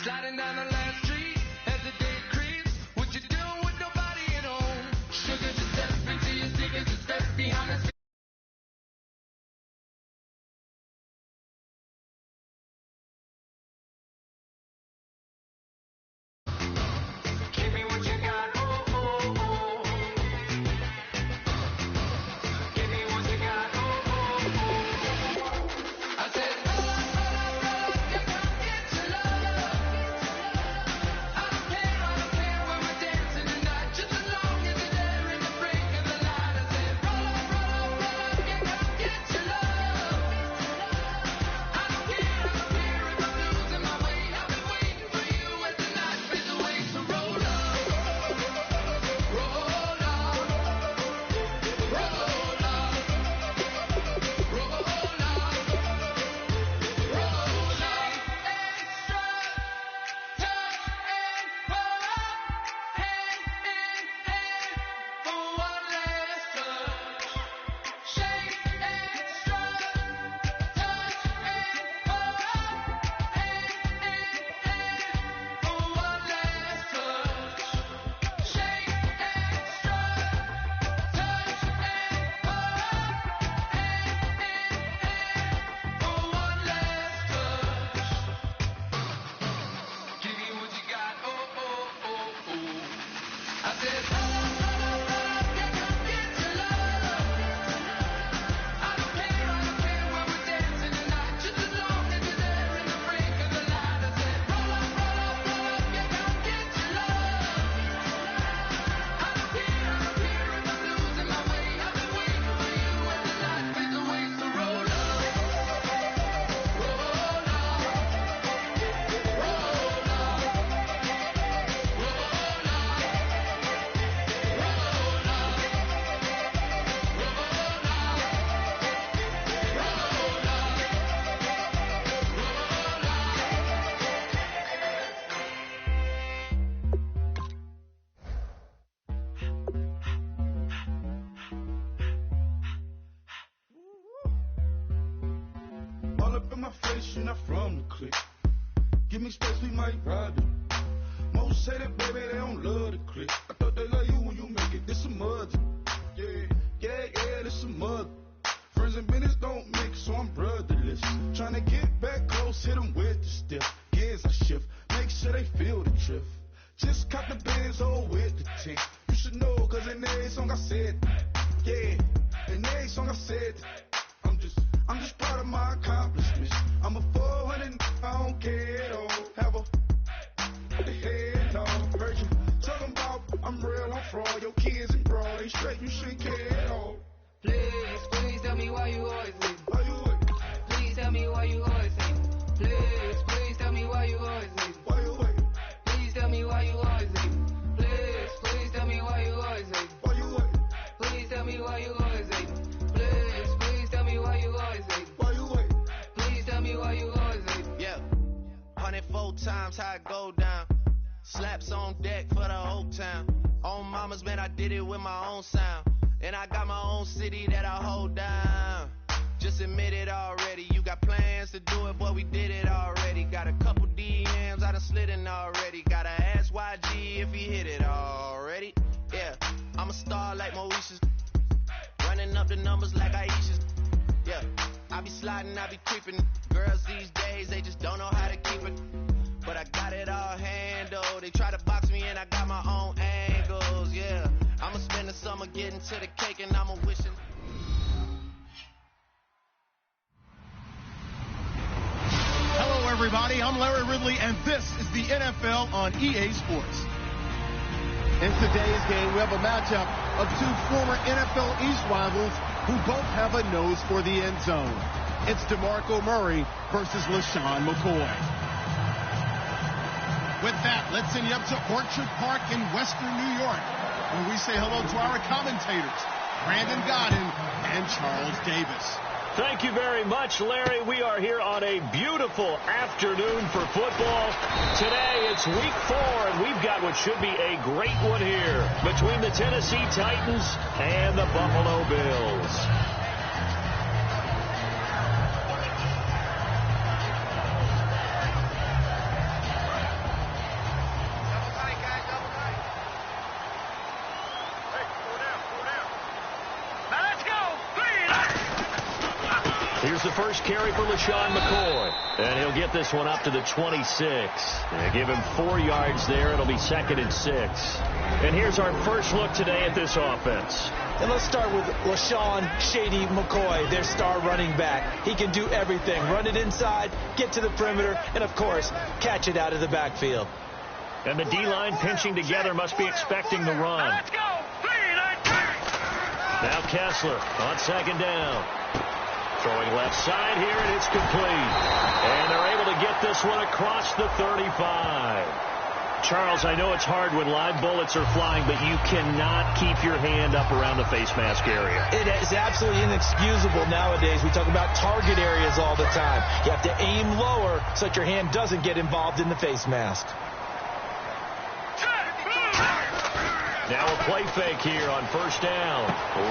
Sliding down the last street as the day creeps. What you doing with nobody at home? Sugar, just step into your secrets, just step behind the scenes. Give me what you got, oh, oh, oh. Give me what you got, oh, oh, oh. I said, roll up, you come get your love. I don't care when we're dancing tonight, just as long as you're there in the break of the light. I said, roll up, you come get your love. I don't care if I'm losing my way. I've been waiting for you as the night fades away. So roll up, roll up, roll up, roll up, roll up. Extra, touch and pull up, hand in hand for one last touch. Shake extra, touch and pull up, hand in hand for one last touch. Shake extra, touch and pull up, hand in hand for one last touch. Give me what you got, oh, oh, oh, oh. I said, roll up, you come get your love. I don't care when we're dancing tonight, just as long as you're there in the break of the light. I said, roll up, you come get your love. I don't care if I'm losing my way. I've been waiting for you as the night fades away. So roll up, roll up, roll up, roll All up in my face, you're not from the clique. Give me space, we might ride it. Most say that, baby, they don't love the clique. I thought they love you when you make it. This a mud. Yeah, this a mud. Friends and business don't mix, so I'm brotherless. Trying to get back close, hit them with the stiff. Gears I shift, make sure they feel the drift. Just cop the Benz, oh, with the tick. You should know, cause in every song I said that. Yeah, in every song I said that. I'm just proud of my accomplishments. I'm a 400, I don't care, don't have a head, no. Heard you talking about I'm real, I'm fraud. Your kids and broad, they straight, you shouldn't care at all. Please tell me why you always leave. Why you wait? Please tell me why you always leave. Please tell me why you always leave. Why you wait? Please tell me why you always leave. Please tell me why you always leave. Why you wait? Please tell me why you always leave. Please tell me why you always leave. Why you wait? Please tell me why you always leave. Yeah, 104 times how it go down. Slaps on deck for the whole town. On mamas, man, I did it with my own sound. And I got my own city that I hold down. Just admit it already. You got plans to do it, boy, we did it already. Got a couple DMs, I done slid in already. Gotta ask YG if he hit it already. Yeah, I'm a star like Moesha's. Running up the numbers like Aisha's. Yeah, I be sliding, I be creeping. Girls these days, they just don't know how to keep it. But I got it all handled. They try to box me in, I got my own angles. Yeah, I'ma spend the summer getting to the cake and I'ma wishing. Hello, everybody. I'm Larry Ridley, and this is the NFL on EA Sports. In today's game, we have a matchup of two former NFL East rivals who both have a nose for the end zone. It's DeMarco Murray versus LaShawn McCoy. With that, let's send you up to Orchard Park in Western New York, where we say hello to our commentators, Brandon Godden and Charles Davis. Thank you very much, Larry. We are here on a beautiful afternoon for football. Today, it's week 4, and we've got what should be a great one here between the Tennessee Titans and the Buffalo Bills. goes the first carry for LaShawn McCoy. And he'll get this one up to the 26. They give him 4 yards there. It'll be 2nd and 6. And here's our first look today at this offense. And let's start with LaShawn Shady McCoy, their star running back. He can do everything. Run it inside, get to the perimeter, and, of course, catch it out of the backfield. And the D-line pinching together must be expecting the run. Let's go. 3, 9, 3. Now Kessler on 2nd down. Throwing left side here, and it's complete. And they're able to get this one across the 35. Charles, I know it's hard when live bullets are flying, but you cannot keep your hand up around the face mask area. It is absolutely inexcusable nowadays. We talk about target areas all the time. You have to aim lower so that your hand doesn't get involved in the face mask. Now a play fake here on 1st down.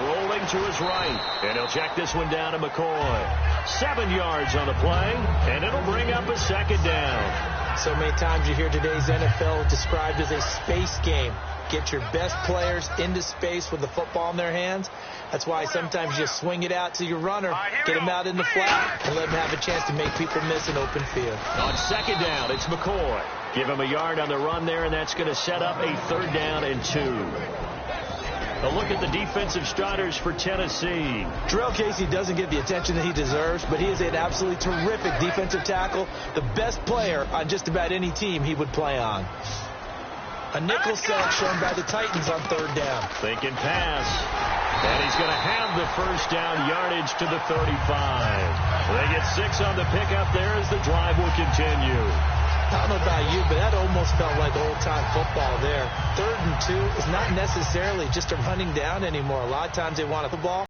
Rolling to his right. And he'll check this one down to McCoy. 7 yards on the play, and it'll bring up a 2nd down. So many times you hear today's NFL described as a space game. Get your best players into space with the football in their hands. That's why sometimes you swing it out to your runner, get him out in the flat, and let him have a chance to make people miss an open field. On 2nd down, it's McCoy. Give him a yard on the run there, and that's going to set up a 3rd down and 2. A look at the defensive starters for Tennessee. Terrell Casey doesn't get the attention that he deserves, but he is an absolutely terrific defensive tackle, the best player on just about any team he would play on. A nickel set shown by the Titans on 3rd down. Thinking pass. And he's going to have the 1st down yardage to the 35. They get 6 on the pickup there as the drive will continue. I don't know about you, but that almost felt like old-time football there. 3rd and 2 is not necessarily just a running down anymore. A lot of times they want a football.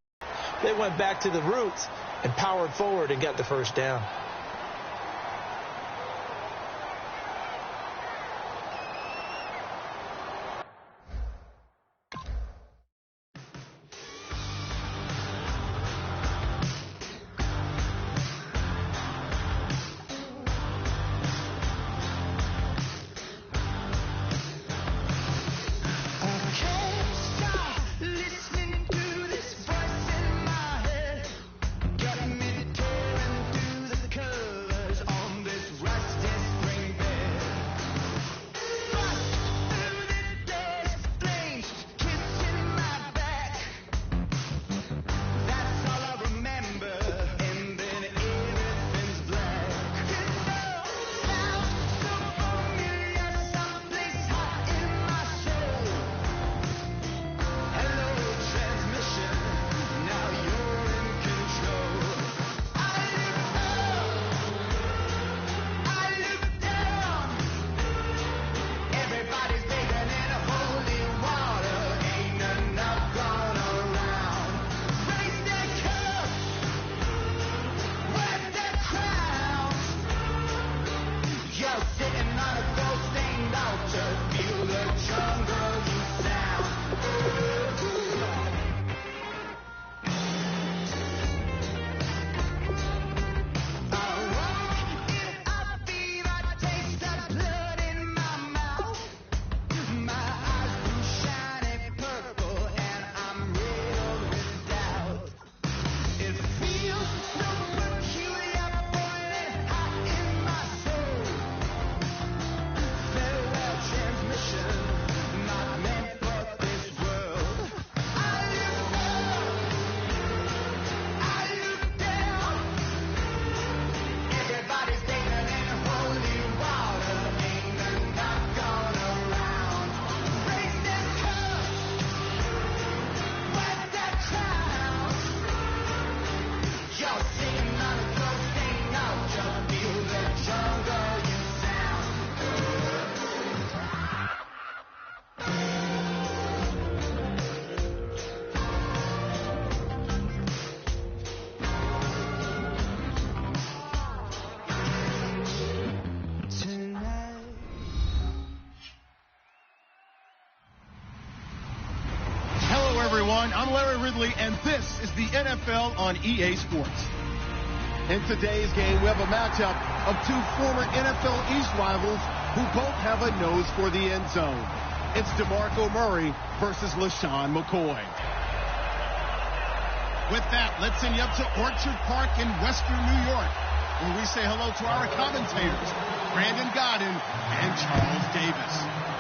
They went back to the roots and powered forward and got the 1st down. everyone. I'm Larry Ridley, and this is the NFL on EA Sports. In today's game, we have a matchup of two former NFL East rivals who both have a nose for the end zone. It's DeMarco Murray versus LaShawn McCoy. With that, let's send you up to Orchard Park in Western New York, where we say hello to our commentators, Brandon Godden and Charles Davis.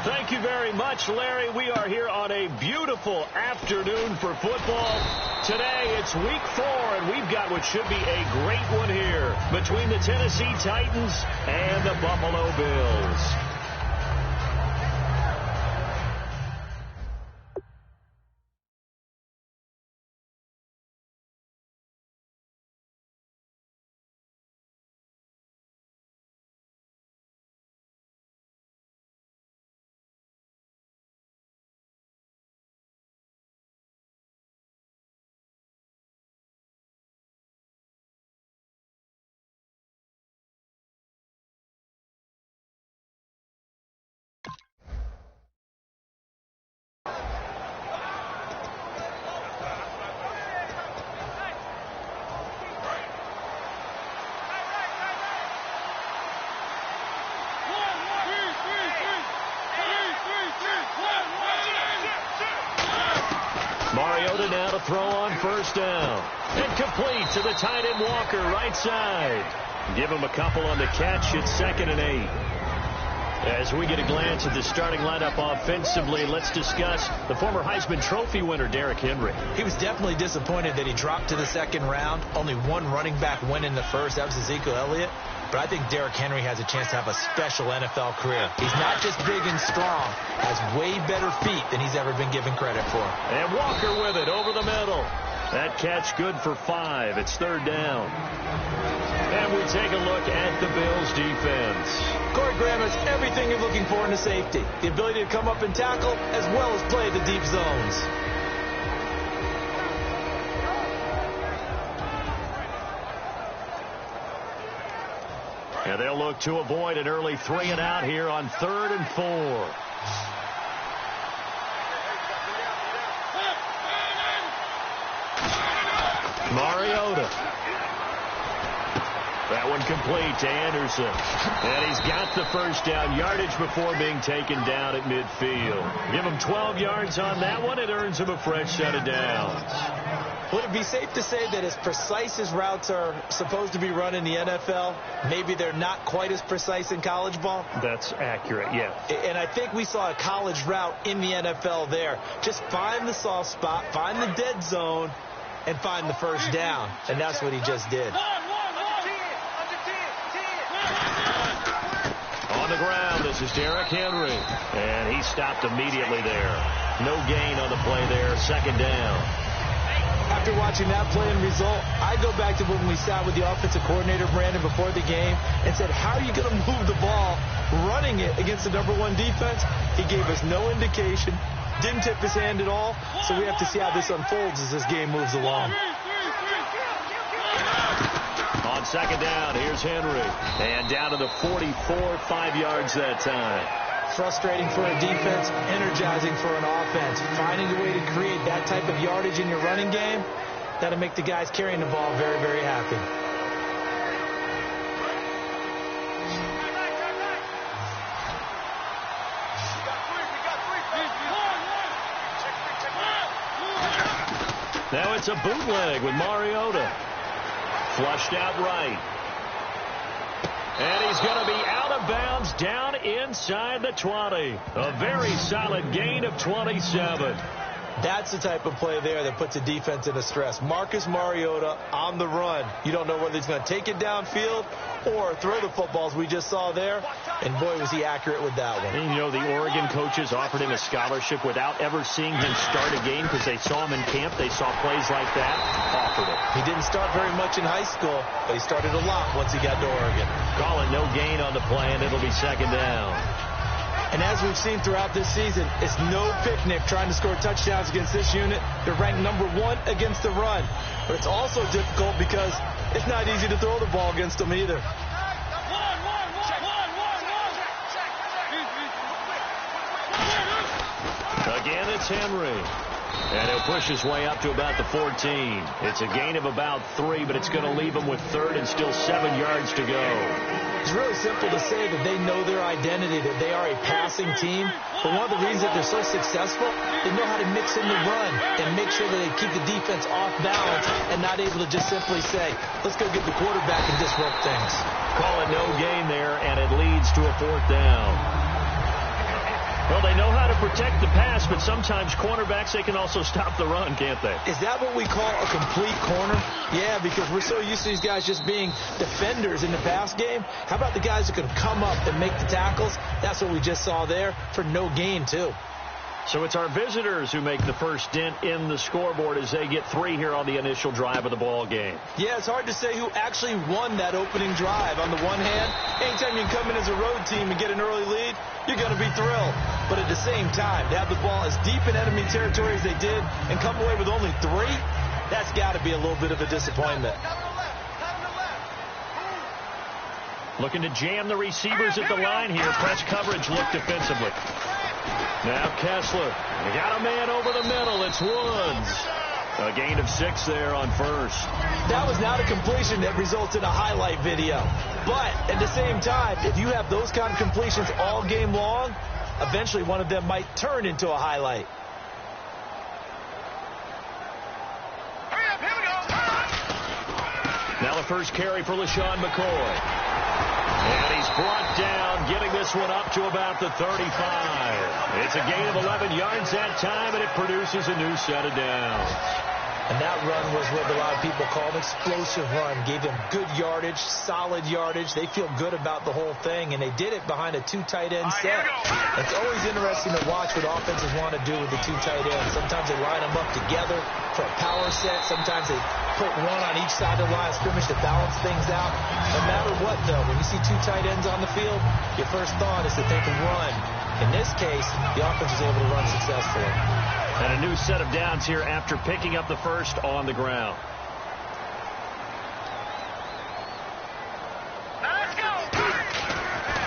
Thank you very much, Larry. We are here on a beautiful afternoon for football. Today, it's week 4, and we've got what should be a great one here between the Tennessee Titans and the Buffalo Bills. Mariota now to throw on first down. And complete to the tight end Walker, right side. Give him a couple on the catch. It's 2nd and 8. As we get a glance at the starting lineup offensively, let's discuss the former Heisman Trophy winner, Derrick Henry. He was definitely disappointed that he dropped to the 2nd round. Only one running back went in the first. That was Ezekiel Elliott. But I think Derrick Henry has a chance to have a special NFL career. He's not just big and strong, has way better feet than he's ever been given credit for. And Walker with it over the middle. That catch good for 5. It's 3rd down. And we take a look at the Bills' defense. Corey Graham has everything you're looking for in a safety. The ability to come up and tackle, as well as play the deep zones. And they'll look to avoid an early 3 and out here on 3rd and 4. Mariota. That one complete to Anderson. And he's got the first down yardage before being taken down at midfield. Give him 12 yards on that one. It earns him a fresh set of downs. Would it be safe to say that as precise as routes are supposed to be run in the NFL, maybe they're not quite as precise in college ball? That's accurate, yes. And I think we saw a college route in the NFL there. Just find the soft spot, find the dead zone, and find the first down. And that's what he just did. On the ground, this is Derrick Henry. And he stopped immediately there. No gain on the play there, 2nd down. After watching that play and result, I go back to when we sat with the offensive coordinator, Brandon, before the game and said, how are you going to move the ball running it against the #1 defense? He gave us no indication, didn't tip his hand at all, so we have to see how this unfolds as this game moves along. On 2nd down, here's Henry. And down to the 44, 5 yards that time. Frustrating for a defense, energizing for an offense. Finding a way to create that type of yardage in your running game, that'll make the guys carrying the ball very, very happy. Now it's a bootleg with Mariota. Flushed out right. And he's going to be out of bounds down inside the 20. A very solid gain of 27. That's the type of play there that puts a defense into stress. Marcus Mariota on the run. You don't know whether he's going to take it downfield or throw the footballs we just saw there. And boy, was he accurate with that one. And you know, the Oregon coaches offered him a scholarship without ever seeing him start a game because they saw him in camp. They saw plays like that. Offered it. He didn't start very much in high school, but he started a lot once he got to Oregon. Call it no gain on the play, and it'll be 2nd down. And as we've seen throughout this season, it's no picnic trying to score touchdowns against this unit. They're ranked #1 against the run. But it's also difficult because it's not easy to throw the ball against them either. Again, it's Henry. And he'll push his way up to about the 14. It's a gain of about 3, but it's going to leave him with 3rd and still 7 yards to go. It's really simple to say that they know their identity, that they are a passing team. But one of the reasons that they're so successful, they know how to mix in the run and make sure that they keep the defense off balance and not able to just simply say, let's go get the quarterback and disrupt things. Call it no gain there, and it leads to a 4th down. Well, they know how to protect the pass, but sometimes cornerbacks, they can also stop the run, can't they? Is that what we call a complete corner? Yeah, because we're so used to these guys just being defenders in the pass game. How about the guys that can come up and make the tackles? That's what we just saw there for no gain, too. So it's our visitors who make the first dent in the scoreboard as they get 3 here on the initial drive of the ball game. Yeah, it's hard to say who actually won that opening drive. On the one hand, anytime you can come in as a road team and get an early lead, you're going to be thrilled. But at the same time, to have the ball as deep in enemy territory as they did and come away with only 3, that's got to be a little bit of a disappointment. Looking to jam the receivers at the line here. Press coverage look defensively. Now Kessler. They got a man over the middle. It's Woods. A gain of 6 there on 1st. That was not a completion that results in a highlight video. But at the same time, if you have those kind of completions all game long, eventually one of them might turn into a highlight. Now the first carry for LaShawn McCoy. And he's brought down, getting this one up to about the 35. It's a gain of 11 yards that time, and it produces a new set of downs. And that run was what a lot of people call an explosive run. Gave them good yardage, solid yardage. They feel good about the whole thing, and they did it behind a 2 tight end set. It's always interesting to watch what offenses want to do with the 2 tight ends. Sometimes they line them up together for a power set. Sometimes they put one on each side of the line of scrimmage to balance things out. No matter what, though, when you see 2 tight ends on the field, your first thought is that they can run. In this case, the offense was able to run successfully. And a new set of downs here after picking up the first on the ground.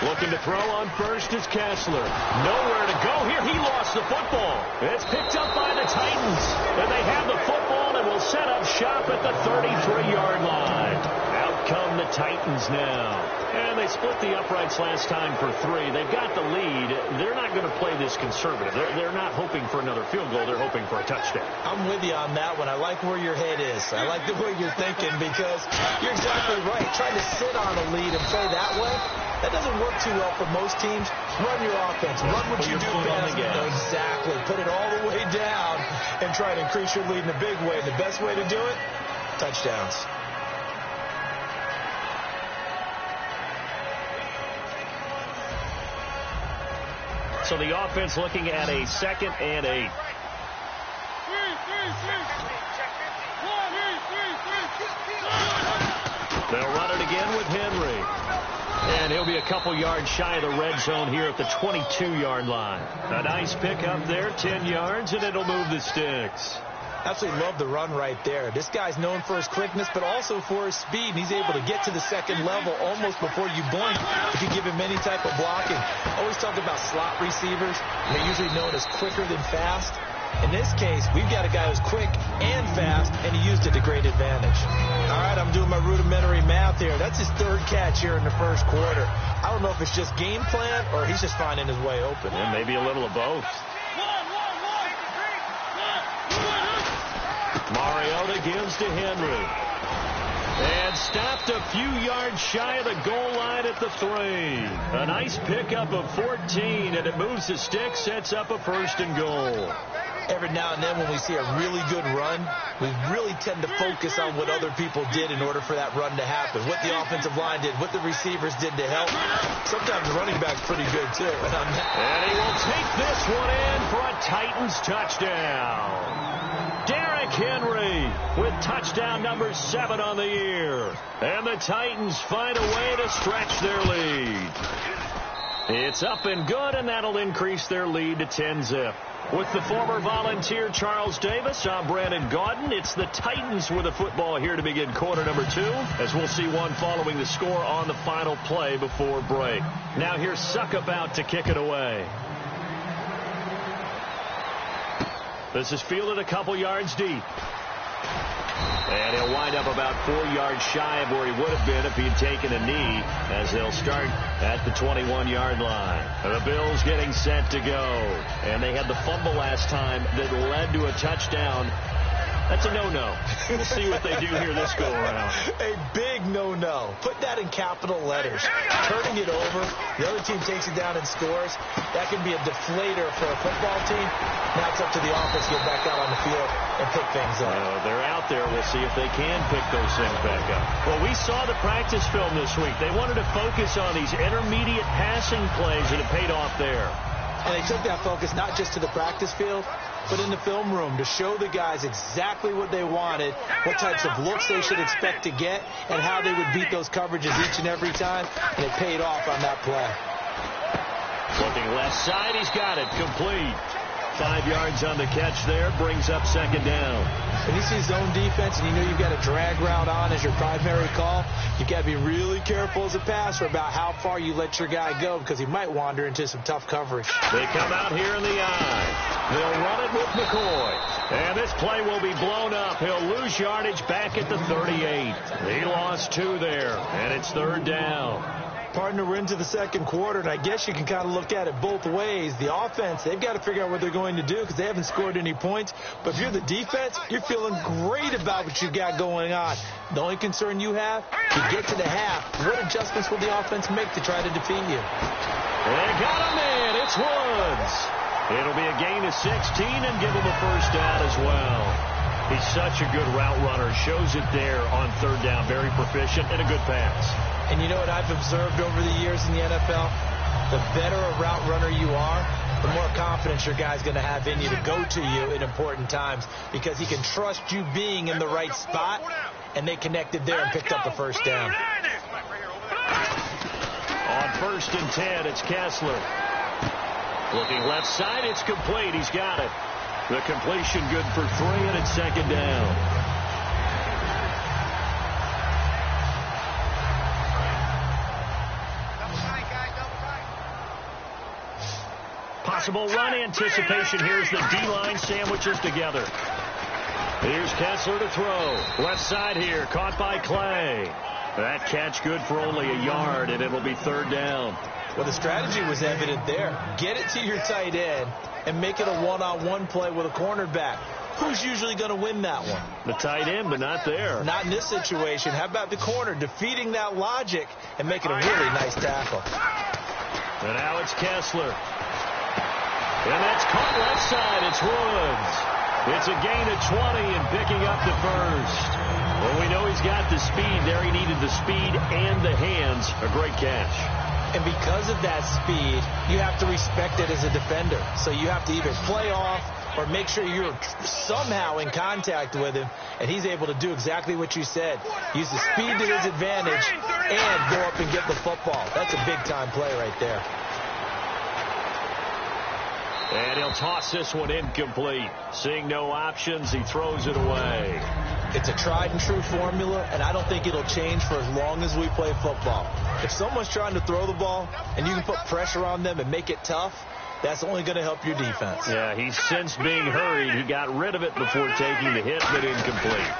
Looking to throw on first is Kessler. Nowhere to go here. He lost the football. It's picked up by the Titans. And they have the football and will set up shop at the 33-yard line. Out come the Titans now. And they split the uprights last time for 3. They've got the lead. They're not going to play this conservative. They're not hoping for another field goal. They're hoping for a touchdown. I'm with you on that one. I like where your head is. I like the way you're thinking because you're exactly right. Trying to sit on a lead and play that way, that doesn't work too well for most teams. Run your offense. Run what you do best. Exactly. Put it all the way down and try to increase your lead in a big way. The best way to do it, touchdowns. So the offense looking at a 2nd and 8. They'll run it again with Henry. And he'll be a couple yards shy of the red zone here at the 22-yard line. A nice pickup there, 10 yards, and it'll move the sticks. Absolutely love the run right there. This guy's known for his quickness, but also for his speed. And he's able to get to the 2nd level almost before you blink if you give him any type of blocking. Always talk about slot receivers. They're usually known as quicker than fast. In this case, we've got a guy who's quick and fast, and he used it to great advantage. All right, I'm doing my rudimentary math here. That's his 3rd catch here in the first quarter. I don't know if it's just game plan or he's just finding his way open. And maybe a little of both. Mariota gives to Henry. And stopped a few yards shy of the goal line at the 3. A nice pickup of 14, and it moves the stick, sets up a 1st and goal. Every now and then when we see a really good run, we really tend to focus on what other people did in order for that run to happen. What the offensive line did, what the receivers did to help. Sometimes the running back's pretty good, too. And he will take this one in for a Titans touchdown. Derrick Henry with touchdown number 7 on the year. And the Titans find a way to stretch their lead. It's up and good, and that'll increase their lead to 10-zip. With the former Volunteer Charles Davis, I'm Brandon Gaudin. It's the Titans with the football here to begin quarter number 2, as we'll see one following the score on the final play before break. Now here's Suckup out to kick it away. This is fielded a couple yards deep. And he'll wind up about 4 yards shy of where he would have been if he'd taken a knee, as they'll start at the 21-yard line. The Bills getting set to go. And they had the fumble last time that led to a touchdown. That's a no-no. We'll see what they do here this go-around. A big no-no. Put that in capital letters. Turning it over, the other team takes it down and scores. That can be a deflator for a football team. Now it's up to the offense to get back out on the field and pick things up. They're out there. We'll see if they can pick those things back up. Well, we saw the practice film this week. They wanted to focus on these intermediate passing plays, and it paid off there. And they took that focus not just to the practice field, but in the film room to show the guys exactly what they wanted, what types of looks they should expect to get, and how they would beat those coverages each and every time, and it paid off on that play. Looking left side, he's got it, complete. 5 yards on the catch there, brings up second down. When you see zone defense and you know you've got a drag route on as your primary call, you've got to be really careful as a passer about how far you let your guy go, because he might wander into some tough coverage. They come out here in the eye. They'll run it with McCoy. And this play will be blown up. He'll lose yardage back at the 38. He lost 2 there, and it's third down. Partner, we're into the second quarter, and I guess you can kind of look at it both ways. The offense, they've got to figure out what they're going to do because they haven't scored any points. But if you're the defense, you're feeling great about what you got going on. The only concern you have, you get to the half, what adjustments will the offense make to try to defeat you? They got him in. It's Woods. It'll be a gain of 16 and give him a first down as well. He's such a good route runner. Shows it there on third down. Very proficient and a good pass. And you know what I've observed over the years in the NFL? The better a route runner you are, the more confidence your guy's going to have in you to go to you in important times, because he can trust you being in the right spot, and they connected there and picked up the first down. On 1st and 10, it's Kessler. Looking left side, it's complete. He's got it. The completion good for 3, and it's second down. Possible run anticipation. Here's the D-line sandwiches together. Here's Kessler to throw. Left side here, caught by Clay. That catch good for only a yard, and it'll be third down. Well, the strategy was evident there. Get it to your tight end and make it a one-on-one play with a cornerback. Who's usually going to win that one? The tight end, but not there. Not in this situation. How about the corner defeating that logic and making a really nice tackle? And now it's Kessler. And that's caught left side. It's Woods. It's a gain of 20 and picking up the first. Well, we know he's got the speed there. He needed the speed and the hands. A great catch. And because of that speed, you have to respect it as a defender. So you have to either play off or make sure you're somehow in contact with him, and he's able to do exactly what you said. Use the speed to his advantage and go up and get the football. That's a big-time play right there. And he'll toss this one incomplete. Seeing no options, he throws it away. It's a tried-and-true formula, and I don't think it'll change for as long as we play football. If someone's trying to throw the ball and you can put pressure on them and make it tough, that's only going to help your defense. Yeah, he's since being hurried. He got rid of it before taking the hit, but incomplete.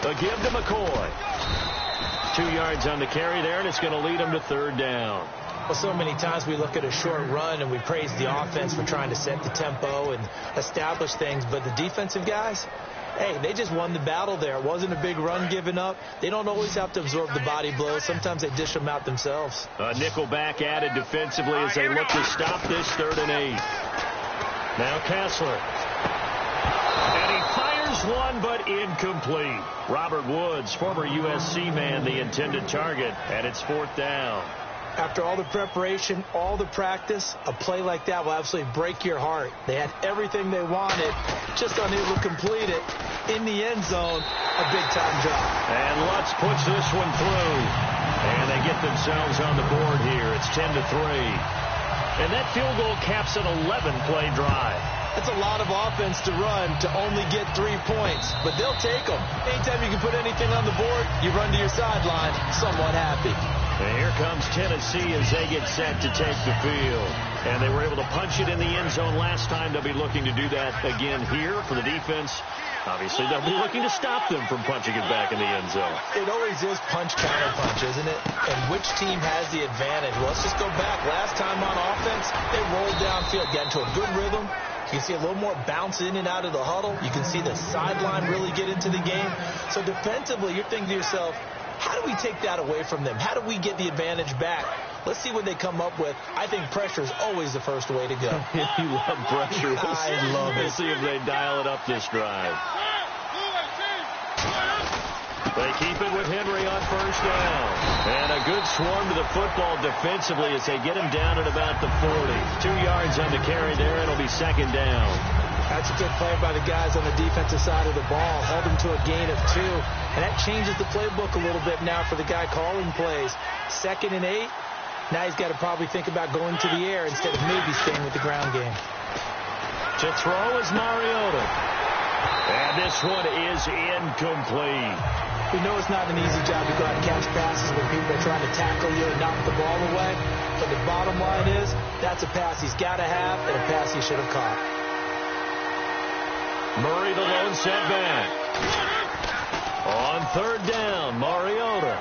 A give to McCoy. 2 yards on the carry there, and it's going to lead him to third down. Well, so many times we look at a short run and we praise the offense for trying to set the tempo and establish things, but the defensive guys, hey, they just won the battle there. It wasn't a big run given up. They don't always have to absorb the body blows. Sometimes they dish them out themselves. A nickel back added defensively as they look to stop this 3rd and 8. Now Kessler. And he fires one, but incomplete. Robert Woods, former USC man, the intended target, and it's 4th down. After all the preparation, all the practice, a play like that will absolutely break your heart. They had everything they wanted, just unable to complete it. In the end zone, a big-time drop. And Lutz puts this one through. And they get themselves on the board here. It's 10-3. And that field goal caps an 11-play drive. That's a lot of offense to run to only get 3 points, but they'll take them. Anytime you can put anything on the board, you run to your sideline, somewhat happy. And here comes Tennessee as they get set to take the field. And they were able to punch it in the end zone last time. They'll be looking to do that again here for the defense. Obviously, they'll be looking to stop them from punching it back in the end zone. It always is punch-counter-punch, isn't it? And which team has the advantage? Well, let's just go back. Last time on offense, they rolled downfield, got into a good rhythm. You can see a little more bounce in and out of the huddle. You can see the sideline really get into the game. So defensively, you're thinking to yourself, how do we take that away from them? How do we get the advantage back? Let's see what they come up with. I think pressure is always the first way to go. You love pressure. I love it. We'll see if they dial it up this drive. They keep it with Henry on first down. And a good swarm to the football defensively as they get him down at about the 40. 2 yards on the carry there. It'll be second down. That's a good play by the guys on the defensive side of the ball. Held him to a gain of 2. And that changes the playbook a little bit now for the guy calling plays. 2nd and 8. Now he's got to probably think about going to the air instead of maybe staying with the ground game. To throw is Mariota. And this one is incomplete. We know it's not an easy job to go out and catch passes when people are trying to tackle you and knock the ball away. But the bottom line is, that's a pass he's got to have and a pass he should have caught. Murray the lone setback. On third down, Mariota.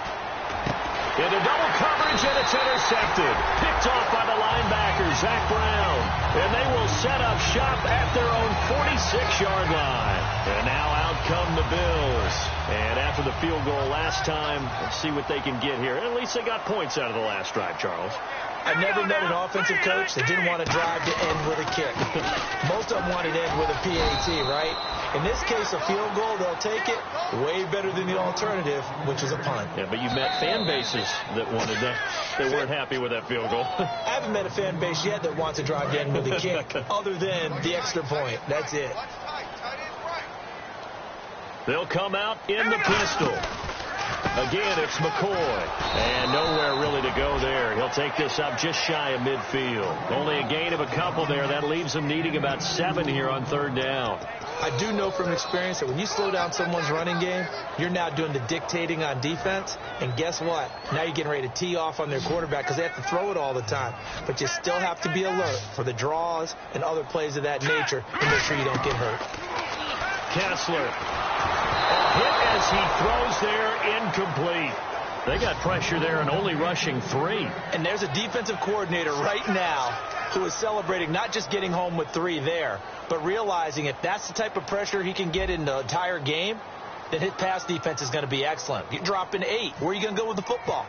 Into double coverage, and it's intercepted. Picked off by the linebacker, Zach Brown. And they will set up shop at their own 46-yard line. And now out come the Bills. And after the field goal last time, let's see what they can get here. At least they got points out of the last drive, Charles. I've never met an offensive coach that didn't want to drive to end with a kick. Most of them want it to end with a PAT, right? In this case, a field goal, they'll take it. Way better than the alternative, which is a punt. Yeah, but you met fan bases that wanted that. They weren't happy with that field goal. I haven't met a fan base yet that wants to drive to end with a kick other than the extra point. That's it. They'll come out in the pistol. Again, it's McCoy. And nowhere really to go there. He'll take this up just shy of midfield. Only a gain of a couple there. That leaves him needing about 7 here on third down. I do know from experience that when you slow down someone's running game, you're now doing the dictating on defense. And guess what? Now you're getting ready to tee off on their quarterback because they have to throw it all the time. But you still have to be alert for the draws and other plays of that nature to make sure you don't get hurt. Kessler. A hit as he throws there, incomplete. They got pressure there and only rushing 3. And there's a defensive coordinator right now who is celebrating not just getting home with 3 there, but realizing if that's the type of pressure he can get in the entire game, then his pass defense is going to be excellent. You're dropping 8. Where are you going to go with the football?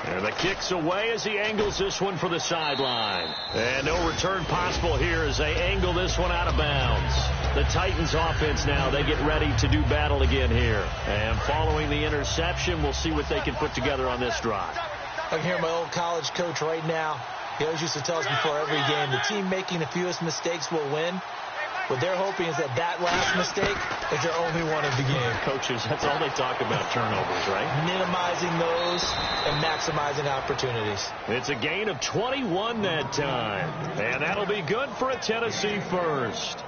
And the kick's away as he angles this one for the sideline. And no return possible here as they angle this one out of bounds. The Titans offense now, they get ready to do battle again here. And following the interception, we'll see what they can put together on this drive. I can hear my old college coach right now. He always used to tell us before every game, the team making the fewest mistakes will win. What they're hoping is that last mistake is their only one of the game. Coaches, that's all they talk about, turnovers, right? Minimizing those and maximizing opportunities. It's a gain of 21 that time. And that'll be good for a Tennessee first.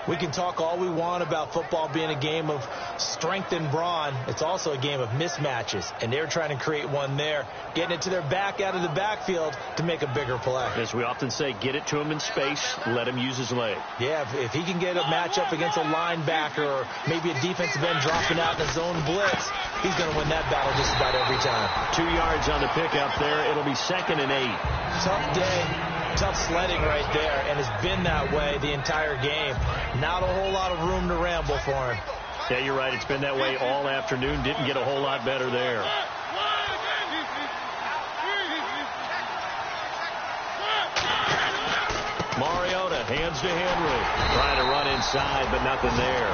We can talk all we want about football being a game of strength and brawn. It's also a game of mismatches, and they're trying to create one there, getting it to their back out of the backfield to make a bigger play. As we often say, get it to him in space, let him use his leg. Yeah, if he can get a matchup against a linebacker or maybe a defensive end dropping out in a zone blitz, he's going to win that battle just about every time. 2 yards on the pickup there. It'll be 2nd and 8. Tough day. Tough sledding right there, and it's been that way the entire game. Not a whole lot of room to ramble for him. Yeah, you're right. It's been that way all afternoon. Didn't get a whole lot better there. Mariota hands to Henry. Trying to run inside, but nothing there.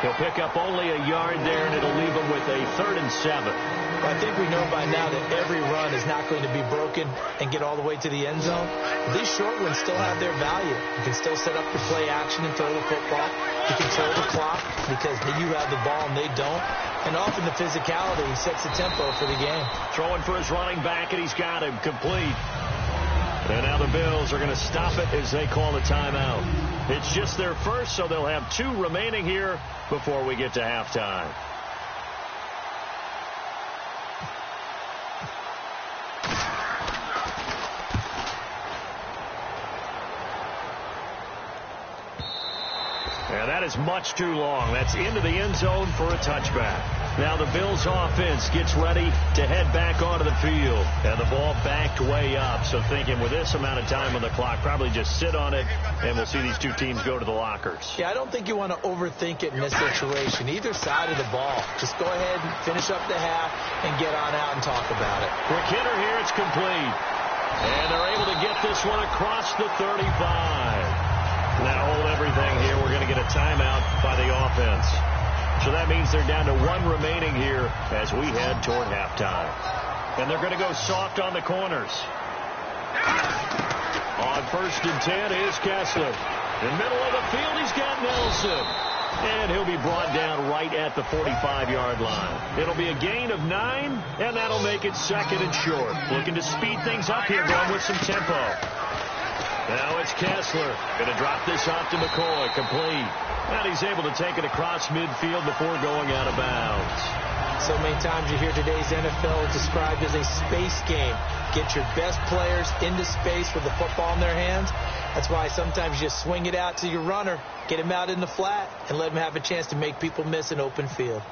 He'll pick up only a yard there, and it'll leave him with a 3rd and 7. Well, I think we know by now that every run is not going to be broken and get all the way to the end zone. These short ones still have their value. You can still set up your play action and throw the football. You control the clock because you have the ball and they don't. And often the physicality sets the tempo for the game. Throwing for his running back, and he's got him complete. And now the Bills are going to stop it as they call a timeout. It's just their first, so they'll have 2 remaining here before we get to halftime. And that is much too long. That's into the end zone for a touchback. Now the Bills offense gets ready to head back onto the field. And the ball backed way up. So thinking with this amount of time on the clock, probably just sit on it, and we'll see these two teams go to the lockers. Yeah, I don't think you want to overthink it in this situation. Either side of the ball. Just go ahead and finish up the half and get on out and talk about it. Quick hitter here. It's complete. And they're able to get this one across the 35. Now hold everything here. We're going to get a timeout by the offense. So that means they're down to one remaining here as we head toward halftime. And they're going to go soft on the corners. On 1st and 10 is Kessler. In the middle of the field, he's got Nelson. And he'll be brought down right at the 45-yard line. It'll be a gain of 9, and that'll make it 2nd and short. Looking to speed things up here, going with some tempo. Now it's Kessler. Going to drop this off to McCoy. Complete. And he's able to take it across midfield before going out of bounds. So many times you hear today's NFL described as a space game. Get your best players into space with the football in their hands. That's why sometimes you just swing it out to your runner, get him out in the flat, and let him have a chance to make people miss an open field.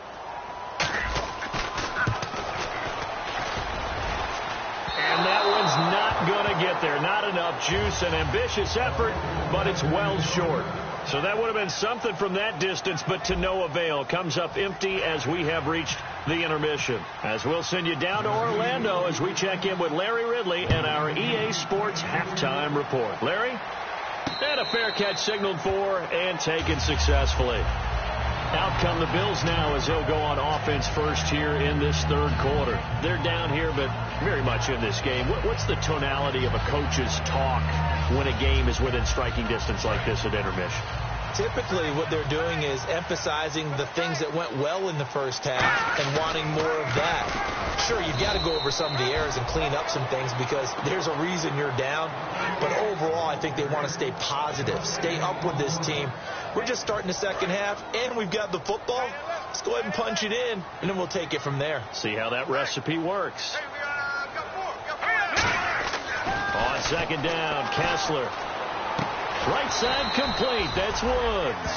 And that one's not going to get there. Not enough juice. An ambitious effort, but it's well short. So that would have been something from that distance, but to no avail. Comes up empty as we have reached the intermission. As we'll send you down to Orlando as we check in with Larry Ridley and our EA Sports Halftime Report. Larry? And a fair catch signaled for and taken successfully. Out come the Bills now as they'll go on offense first here in this third quarter. They're down here, but very much in this game. What's the tonality of a coach's talk when a game is within striking distance like this at intermission? Typically what they're doing is emphasizing the things that went well in the first half and wanting more of that. Sure, you've got to go over some of the errors and clean up some things because there's a reason you're down. But overall, I think they want to stay positive, stay up with this team. We're just starting the second half, and we've got the football. Let's go ahead and punch it in, and then we'll take it from there. See how that recipe works. On 2nd down, Kessler. Right side complete. That's Woods.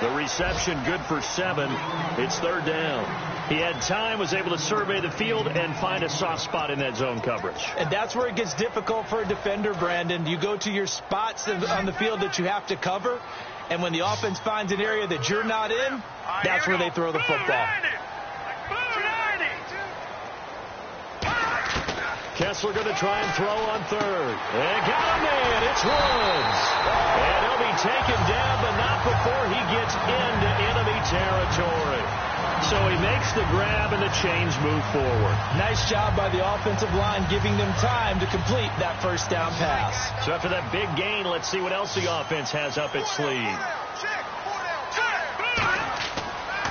The reception good for 7. It's 3rd down. He had time, was able to survey the field and find a soft spot in that zone coverage. And that's where it gets difficult for a defender, Brandon. You go to your spots on the field that you have to cover, and when the offense finds an area that you're not in, that's where they throw the football. Kessler going to try and throw on 3rd. And got a man. It's Woods. And he'll be taken down, but not before he gets into enemy territory. So he makes the grab, and the chains move forward. Nice job by the offensive line, giving them time to complete that first down pass. So after that big gain, let's see what else the offense has up its sleeve.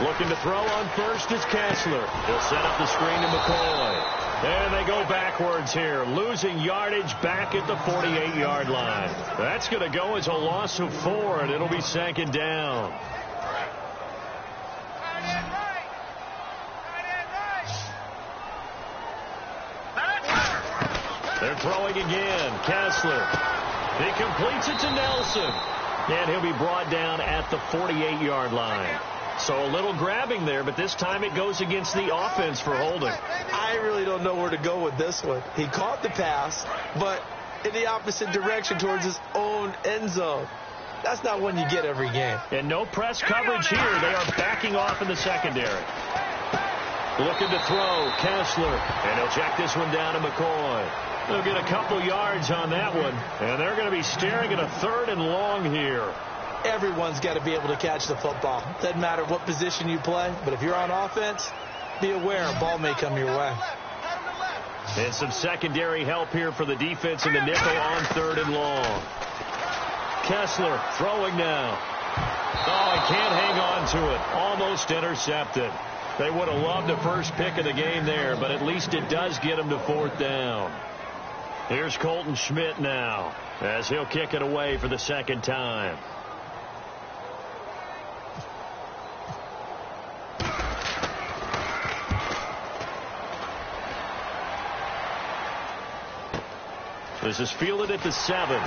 Looking to throw on 1st is Kessler. He'll set up the screen to McCoy. And they go backwards here, losing yardage back at the 48-yard line. That's going to go as a loss of 4, and it'll be 2nd down. They're throwing again. Kessler. He completes it to Nelson. And he'll be brought down at the 48-yard line. So a little grabbing there, but this time it goes against the offense for holding. I really don't know where to go with this one. He caught the pass, but in the opposite direction towards his own end zone. That's not one you get every game. And no press coverage here. They are backing off in the secondary. Looking to throw, Kessler. And he'll check this one down to McCoy. They'll get a couple yards on that one. And they're going to be staring at a 3rd and long here. Everyone's got to be able to catch the football. Doesn't matter what position you play, but if you're on offense, be aware a ball may come your way. And some secondary help here for the defense in the nickel on 3rd and long. Kessler throwing now. Oh, he can't hang on to it. Almost intercepted. They would have loved the first pick of the game there, but at least it does get him to 4th down. Here's Colton Schmidt now as he'll kick it away for the 2nd time. This is fielded at the 7.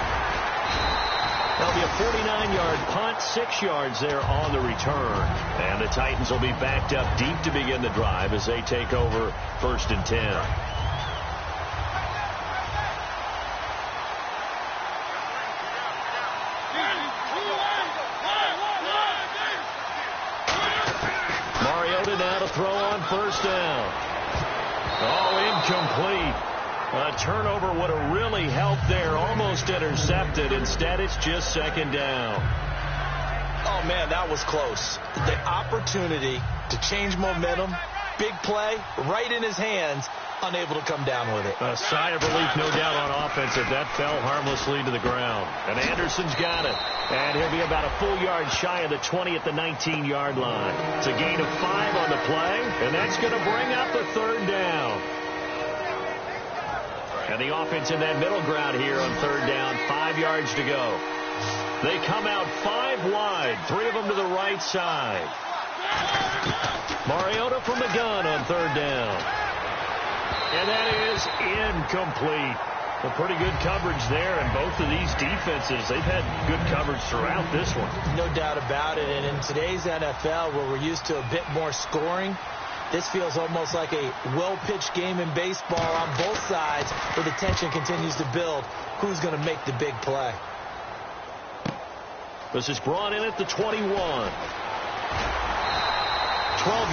That'll be a 49-yard punt, 6 yards there on the return. And the Titans will be backed up deep to begin the drive as they take over 1st and 10. Mariota now to throw on 1st down. Oh, incomplete. A turnover would have really helped there. Almost intercepted. Instead, it's just 2nd down. Oh, man, that was close. The opportunity to change momentum, big play, right in his hands, unable to come down with it. A sigh of relief, no doubt, on offense if that fell harmlessly to the ground. And Anderson's got it. And he'll be about a full yard shy of the 20 at the 19-yard line. It's a gain of 5 on the play, and that's going to bring up a 3rd down. And the offense in that middle ground here on 3rd down, 5 yards to go. They come out 5 wide, 3 of them to the right side. Mariota from the gun on 3rd down. And that is incomplete. A pretty good coverage there, and both of these defenses, they've had good coverage throughout this one. No doubt about it, and in today's NFL, where we're used to a bit more scoring, this feels almost like a well-pitched game in baseball on both sides where the tension continues to build. Who's going to make the big play? This is brought in at the 21. 12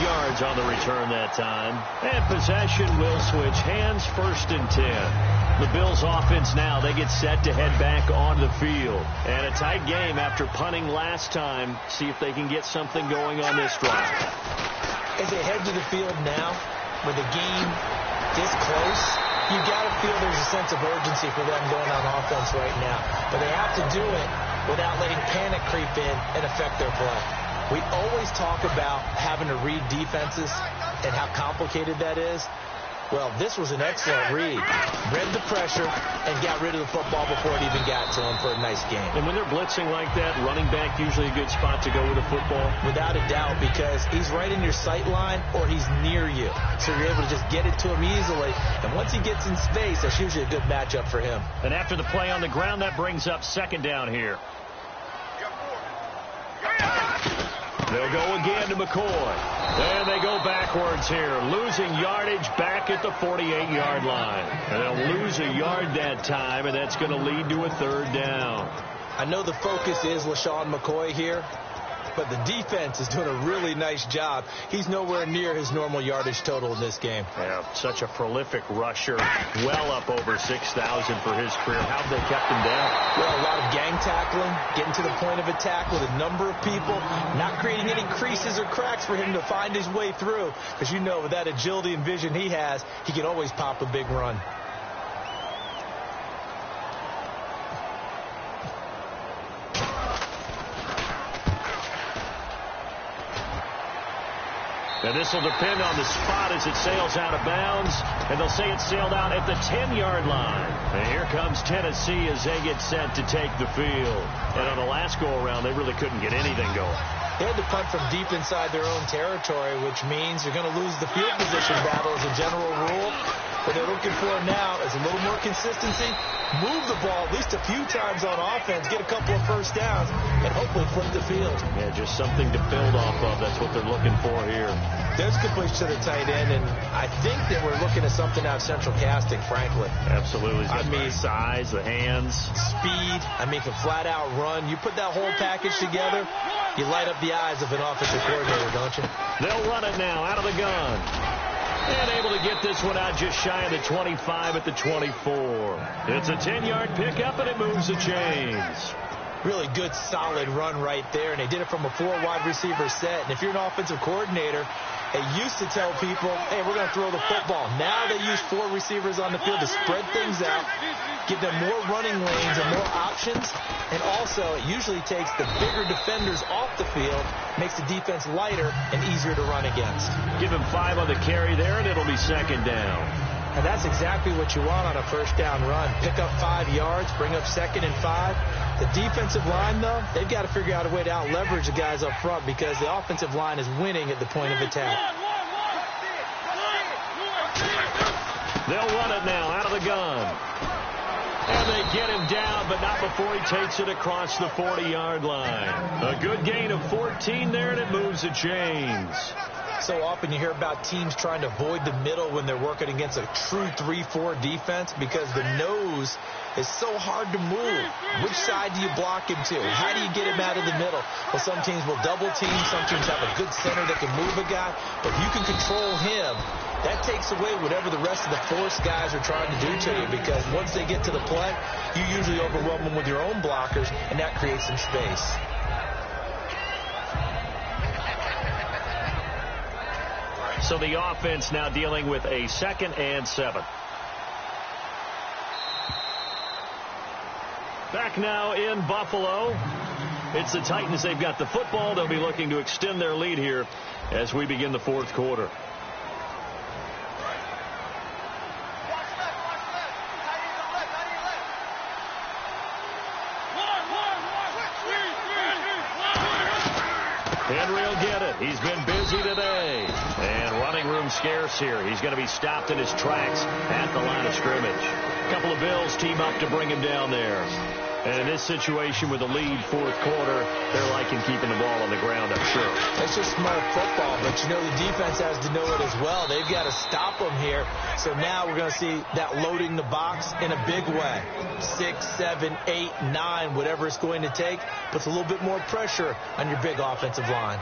yards on the return that time. And possession will switch hands, 1st and 10. The Bills offense now, they get set to head back on the field. And a tight game after punting last time. See if they can get something going on this drive. As they head to the field now, with the game this close, you got to feel there's a sense of urgency for them going on offense right now. But they have to do it without letting panic creep in and affect their play. We always talk about having to read defenses and how complicated that is. Well, this was an excellent read. Read the pressure and got rid of the football before it even got to him for a nice game. And when they're blitzing like that, running back usually a good spot to go with the football? Without a doubt, because he's right in your sight line or he's near you. So you're able to just get it to him easily. And once he gets in space, that's usually a good matchup for him. And after the play on the ground, that brings up 2nd down here. They'll go again to McCoy. And they go backwards here, losing yardage back at the 48-yard line. And they'll lose a yard that time, and that's going to lead to a 3rd down. I know the focus is LaShawn McCoy here, but the defense is doing a really nice job. He's nowhere near his normal yardage total in this game. Yeah, such a prolific rusher, well up over 6,000 for his career. How have they kept him down? Well, a lot of gang tackling, getting to the point of attack with a number of people, not creating any creases or cracks for him to find his way through. Because you know, with that agility and vision he has, he can always pop a big run. And this will depend on the spot as it sails out of bounds. And they'll say it sailed out at the 10-yard line. And here comes Tennessee as they get set to take the field. And on the last go-around, they really couldn't get anything going. They had to punt from deep inside their own territory, which means you're going to lose the field position battle as a general rule. What they're looking for now is a little more consistency, move the ball at least a few times on offense, get a couple of 1st downs, and hopefully flip the field. Yeah, just something to build off of. That's what they're looking for here. There's completion to the tight end, and I think that we're looking at something out of central casting, frankly. Absolutely. I mean, size, the hands. Speed. I mean, can flat out run. You put that whole package together, you light up the eyes of an offensive coordinator, don't you? They'll run it now out of the gun. And able to get this one out just shy of the 25 at the 24. It's a 10-yard pickup, and it moves the chains. Really good, solid run right there, and they did it from a 4-wide receiver set. And if you're an offensive coordinator, they used to tell people, hey, we're going to throw the football. Now they use 4 receivers on the field to spread things out, give them more running lanes and more options. And also, it usually takes the bigger defenders off the field, makes the defense lighter and easier to run against. Give him 5 on the carry there, and it'll be 2nd down. And that's exactly what you want on a 1st down run. Pick up 5 yards, bring up 2nd and 5. The defensive line, though, they've got to figure out a way to out-leverage the guys up front because the offensive line is winning at the point of attack. They'll run it now out of the gun. And they get him down, but not before he takes it across the 40-yard line. A good gain of 14 there, and it moves the chains. So often you hear about teams trying to avoid the middle when they're working against a true 3-4 defense because the nose is so hard to move. Which side do you block him to? How do you get him out of the middle? Well, some teams will double team. Some teams have a good center that can move a guy. But if you can control him, that takes away whatever the rest of the force guys are trying to do to you, because once they get to the play, you usually overwhelm them with your own blockers, and that creates some space. So the offense now dealing with a 2nd and 7. Back now in Buffalo. It's the Titans. They've got the football. They'll be looking to extend their lead here as we begin the 4th quarter. Henry will get it. He's been busy today. And running room scarce here. He's going to be stopped in his tracks at the line of scrimmage. A couple of Bills team up to bring him down there. And in this situation with the lead 4th quarter, they're liking keeping the ball on the ground, I'm sure. That's just smart football, but you know the defense has to know it as well. They've got to stop them here. So now we're going to see that loading the box in a big way. 6, 7, 8, 9, whatever it's going to take, puts a little bit more pressure on your big offensive line.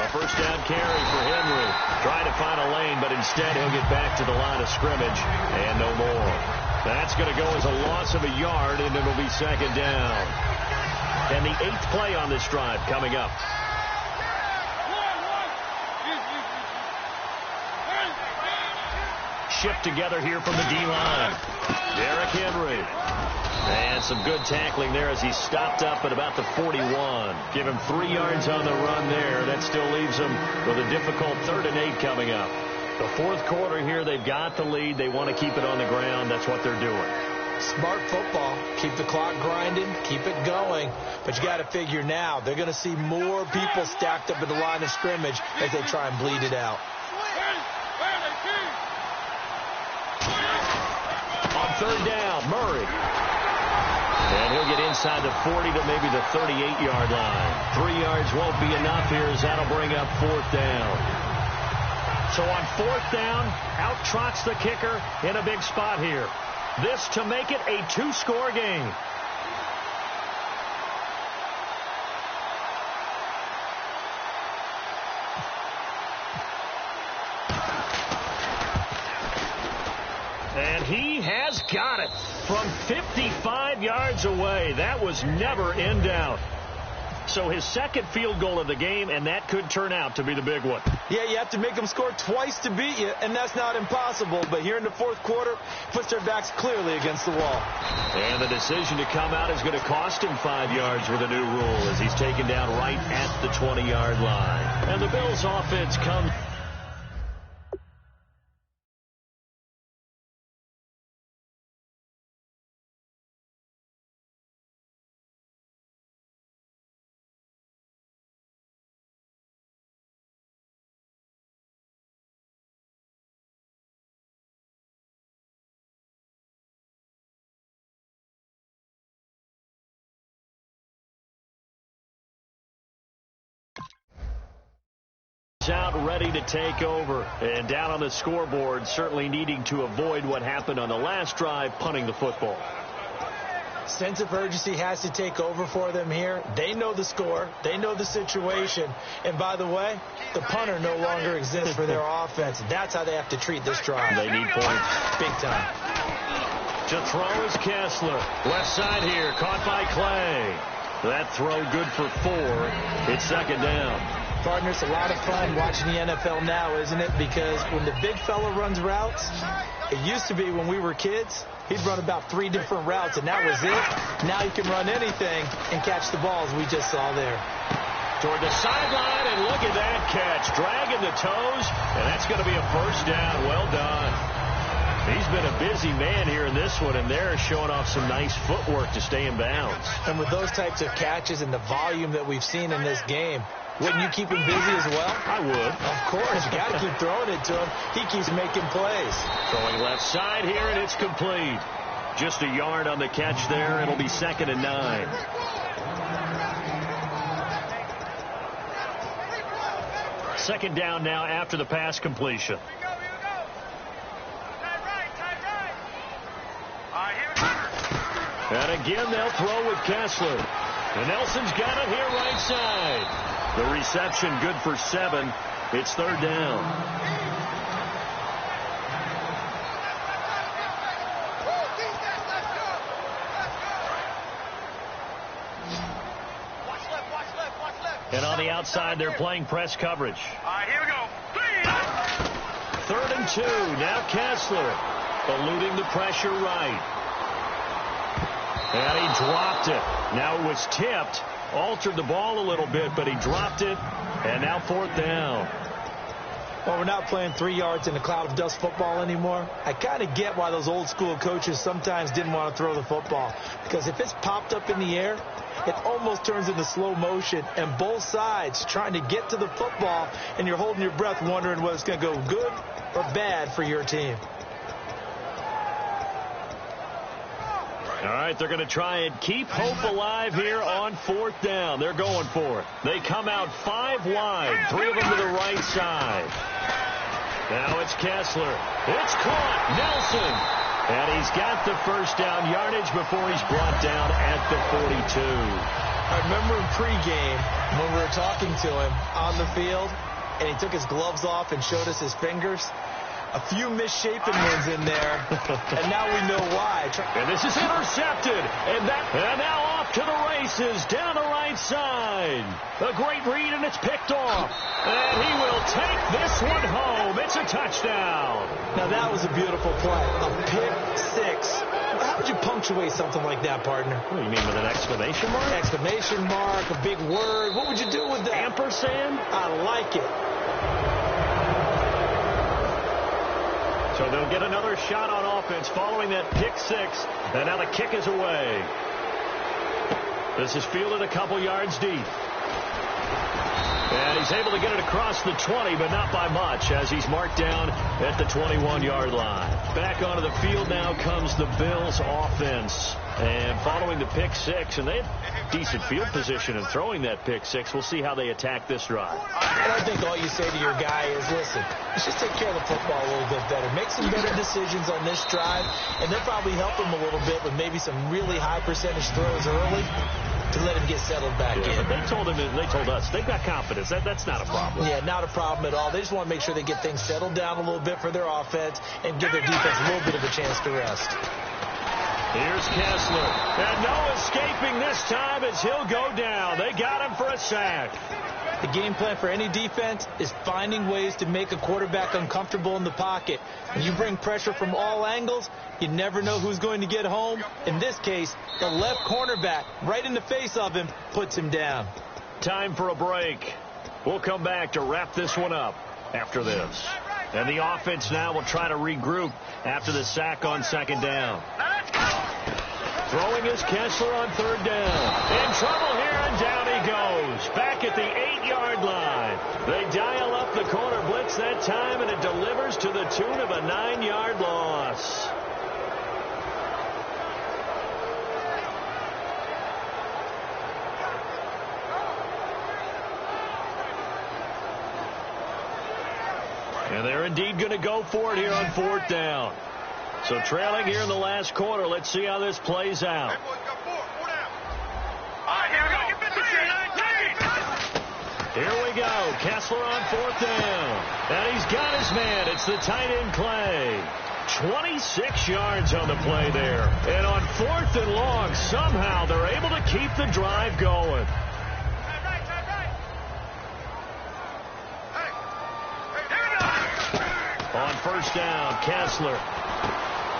First down carry for Henry. Trying to find a lane, but instead he'll get back to the line of scrimmage and no more. That's going to go as a loss of a yard, and it'll be 2nd down. And the 8th play on this drive coming up. Shift together here from the D-line. Derrick Henry. And some good tackling there as he stopped up at about the 41. Give him 3 yards on the run there. That still leaves him with a difficult 3rd and 8 coming up. The 4th quarter here, they've got the lead. They want to keep it on the ground. That's what they're doing. Smart football. Keep the clock grinding. Keep it going. But you got to figure now, they're going to see more people stacked up at the line of scrimmage as they try and bleed it out. On 3rd down, Murray. And he'll get inside the 40 to maybe the 38-yard line. 3 yards won't be enough here as that'll bring up 4th down. So on 4th down, out trots the kicker in a big spot here. This to make it a 2-score game. And he has got it from 55 yards away. That was never in doubt. So his 2nd field goal of the game, and that could turn out to be the big one. Yeah, you have to make them score twice to beat you, and that's not impossible. But here in the 4th quarter, puts their backs clearly against the wall. And the decision to come out is going to cost him 5 yards with a new rule as he's taken down right at the 20-yard line. And the Bills' offense comes. Out ready to take over, and down on the scoreboard, certainly needing to avoid what happened on the last drive, punting the football. Sense of urgency has to take over for them here. They know the score. They know the situation. And by the way, the punter no longer exists for their offense. That's how they have to treat this drive. They need points. Big time. To throw is Kessler. Left side here, caught by Clay. That throw good for 4. It's 2nd down. Partners, a lot of fun watching the NFL now, isn't it? Because when the big fella runs routes, it used to be when we were kids, he'd run about 3 different routes, and that was it. Now he can run anything and catch the balls we just saw there. Toward the sideline, and look at that catch. Dragging the toes, and that's going to be a 1st down. Well done. He's been a busy man here in this one, and they're showing off some nice footwork to stay in bounds. And with those types of catches and the volume that we've seen in this game, wouldn't you keep him busy as well? I would. Of course. You got to keep throwing it to him. He keeps making plays. Throwing left side here, and it's complete. Just a yard on the catch there. It'll be 2nd and 9. Second down now after the pass completion. And again, they'll throw with Kessler. And Nelson's got it here right side. The reception good for 7. It's 3rd down. And on the outside, they're playing press coverage. All right, here we go. 3rd and 2. Now Kessler eluding the pressure right. And he dropped it. Now it was tipped. Altered the ball a little bit, but he dropped it. And now 4th down. Well, we're not playing 3 yards in a cloud of dust football anymore. I kind of get why those old school coaches sometimes didn't want to throw the football. Because if it's popped up in the air, it almost turns into slow motion. And both sides trying to get to the football, and you're holding your breath wondering whether it's going to go good or bad for your team. All right, they're going to try and keep hope alive here on 4th down. They're going for it. They come out 5 wide, 3 of them to the right side. Now it's Kessler. It's caught. Nelson. And he's got the 1st down yardage before he's brought down at the 42. I remember in pregame when we were talking to him on the field, and he took his gloves off and showed us his fingers. A few misshapen ones in there, and now we know why. And this is intercepted, and now off to the races, down the right side. A great read, and it's picked off. And he will take this one home. It's a touchdown. Now that was a beautiful play, a pick 6. How would you punctuate something like that, partner? What do you mean, with an exclamation mark? Exclamation mark, a big word. What would you do with that? Ampersand? I like it. So they'll get another shot on offense following that pick 6. And now the kick is away. This is fielded a couple yards deep. And he's able to get it across the 20, but not by much, as he's marked down at the 21-yard line. Back onto the field now comes the Bills offense. And following the pick 6, and they have decent field position in throwing that pick 6. We'll see how they attack this drive. And I think all you say to your guy is, listen, let's just take care of the football a little bit better. Make some better decisions on this drive, and they'll probably help him a little bit with maybe some really high percentage throws early to let him get settled back in. But they told us they've got confidence. That's not a problem. Yeah, not a problem at all. They just want to make sure they get things settled down a little bit for their offense and give their defense a little bit of a chance to rest. Here's Kessler. And no escaping this time as he'll go down. They got him for a sack. The game plan for any defense is finding ways to make a quarterback uncomfortable in the pocket. When you bring pressure from all angles, you never know who's going to get home. In this case, the left cornerback, right in the face of him, puts him down. Time for a break. We'll come back to wrap this one up after this. And the offense now will try to regroup after the sack on 2nd down. Throwing is Kessler on 3rd down. In trouble here, and down he goes. Back at the 8-yard line. They dial up the corner blitz that time, and it delivers to the tune of a 9-yard loss. And they're indeed going to go for it here on 4th down. So trailing here in the last quarter. Let's see how this plays out. Here we go. Kessler on 4th down. And he's got his man. It's the tight end Clay. 26 yards on the play there. And on 4th and long, somehow they're able to keep the drive going. On 1st down, Kessler.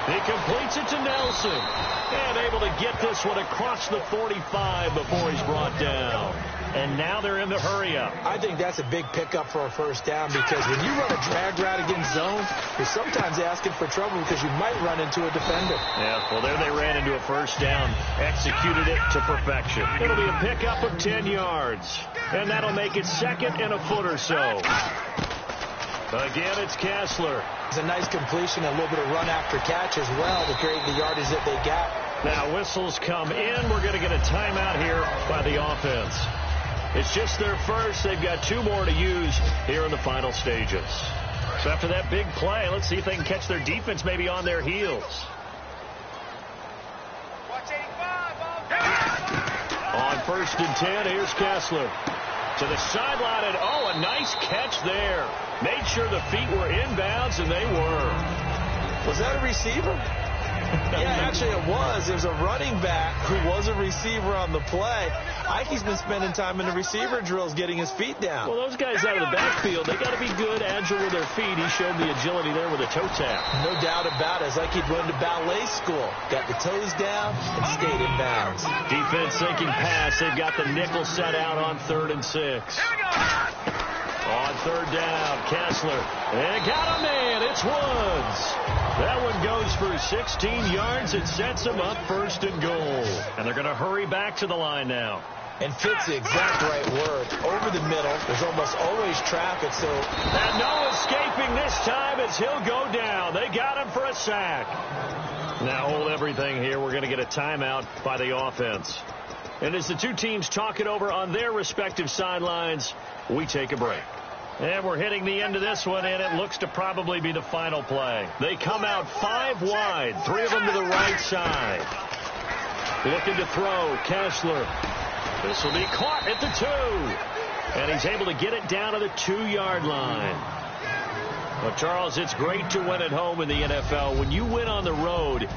He completes it to Nelson. And able to get this one across the 45 before he's brought down. And now they're in the hurry-up. I think that's a big pickup for a first down because when you run a drag route against zone, you're sometimes asking for trouble because you might run into a defender. Yeah, well, there they ran into a first down, executed it to perfection. It'll be a pickup of 10 yards, and that'll make it second and a foot or so. Again, it's Kessler. It's a nice completion, a little bit of run after catch as well to create the yardage that they got. Now whistles come in. We're going to get a timeout here by the offense. It's just their first. They've got 2 more to use here in the final stages. So after that big play, let's see if they can catch their defense maybe on their heels. On 1st and 10, here's Kessler. To the sideline, and oh, a nice catch there. Made sure the feet were inbounds, and they were. Was that a receiver? Yeah, actually it was. There's a running back who was a receiver on the play. Ike's been spending time in the receiver drills getting his feet down. Well, those guys out of the backfield, they got to be good, agile with their feet. He showed the agility there with a toe tap. No doubt about it. It's like he'd run to ballet school. Got the toes down and stayed in bounds. Defense thinking pass. They've got the nickel set out on 3rd and 6. On 3rd down, Kessler. And got a man. It's Woods. That one goes for 16 yards. It sets them up 1st and goal. And they're going to hurry back to the line now. And fits the exact right word. Over the middle, there's almost always traffic, so... And no escaping this time as he'll go down. They got him for a sack. Now hold everything here. We're going to get a timeout by the offense. And as the 2 teams talk it over on their respective sidelines, we take a break. And we're hitting the end of this one, and it looks to probably be the final play. They come out 5 wide, 3 of them to the right side. Looking to throw, Kessler. This will be caught at the 2. And he's able to get it down to the 2-yard line. Well, Charles, it's great to win at home in the NFL. When you win on the road,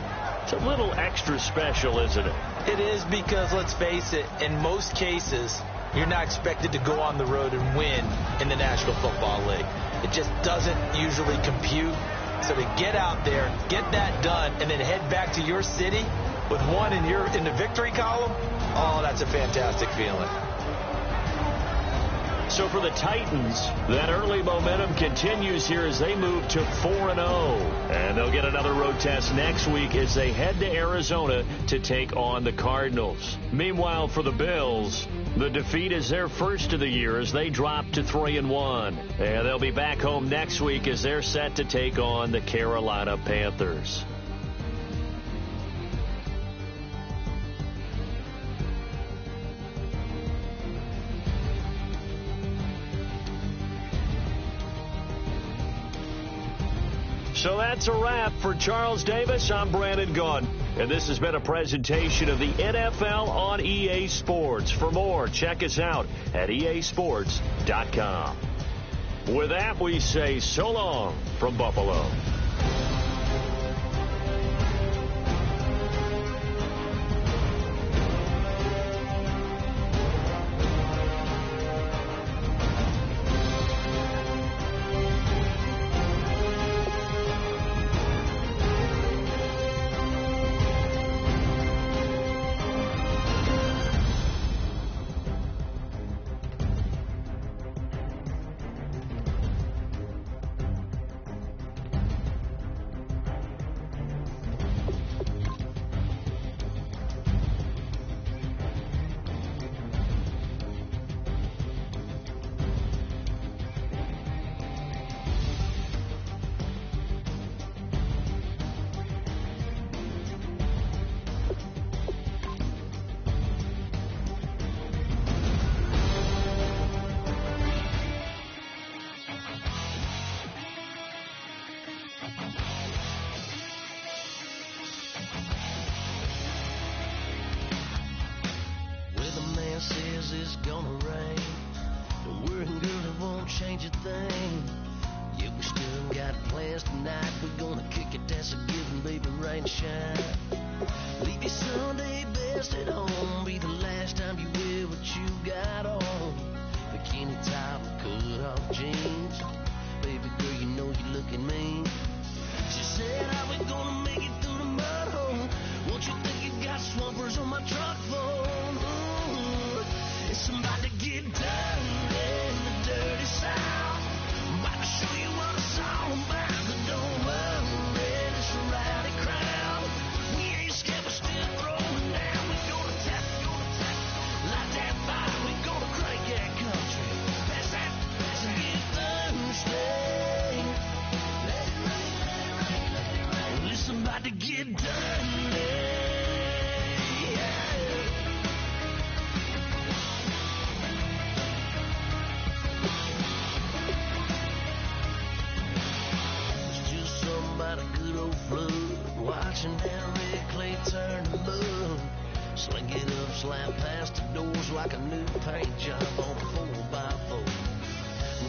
it's a little extra special, isn't it? It is because, let's face it, in most cases, you're not expected to go on the road and win in the National Football League. It just doesn't usually compute. So to get out there, get that done, and then head back to your city with one in the victory column, oh, that's a fantastic feeling. So for the Titans, that early momentum continues here as they move to 4-0. And they'll get another road test next week as they head to Arizona to take on the Cardinals. Meanwhile, for the Bills, the defeat is their first of the year as they drop to 3-1. And they'll be back home next week as they're set to take on the Carolina Panthers. So that's a wrap for Charles Davis. I'm Brandon Gaudin, and this has been a presentation of the NFL on EA Sports. For more, check us out at easports.com. With that, we say so long from Buffalo. Says it's gonna rain. Don't worry, girl, it won't change a thing. Yeah, we still got plans tonight. We're gonna kick it, that's a given, baby, rain, shine. Leave your Sunday best at home. Be the last time you wear what you got on. Bikini top, cut off jeans. Baby girl, you know you're looking mean. She said, how we gonna make it through flying past the doors like a new paint job on a 4x4.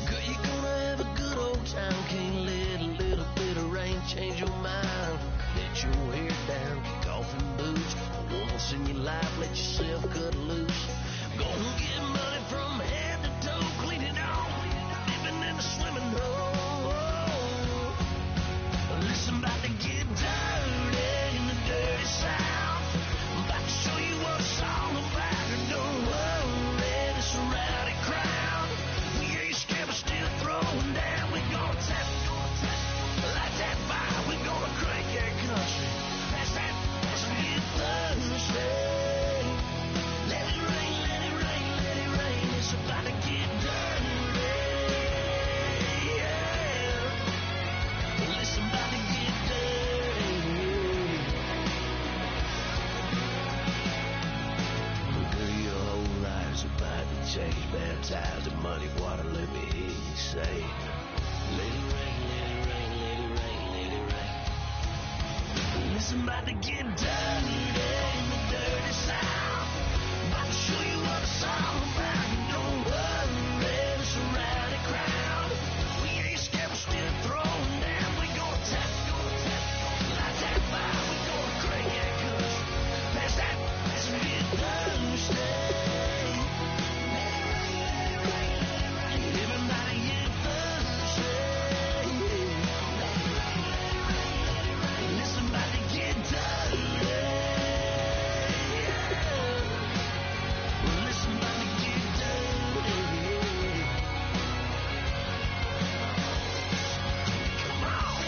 Girl, you're gonna have a good old time. Can't let a little bit of rain change your mind. Let your hair down, kick off in boots. Once in your life, let yourself cut loose. Go and get money from head to toe, clean it off, living in a swimming hole. Listen, about to get dirty in the dirty South. I'm about to show you what it's all about. Don't worry, this rowdy crowd. We ain't scared, but still throwing down. We gonna tap, like that fire. We gonna crank that country. That's that, let's get Thursday. Let it rain, let it rain, let it rain. It's about to get dirty. Yeah. Listen, about to get dirty. Girl, your whole life's about to change. Baptized in muddy water, let me hear you say, let it rain, let it rain, let it rain, let it rain. Listen, about to get dirty in the dirty South. About to show you what it's all about. Don't worry, it's a rowdy crowd. We ain't scared, we're still throwing down. We gonna tap, like that fire. We gonna crank that country. Pass that, let's get Thursday. Everybody get Thursday. Listen, about to get dirty. Listen, about to get dirty. Come on.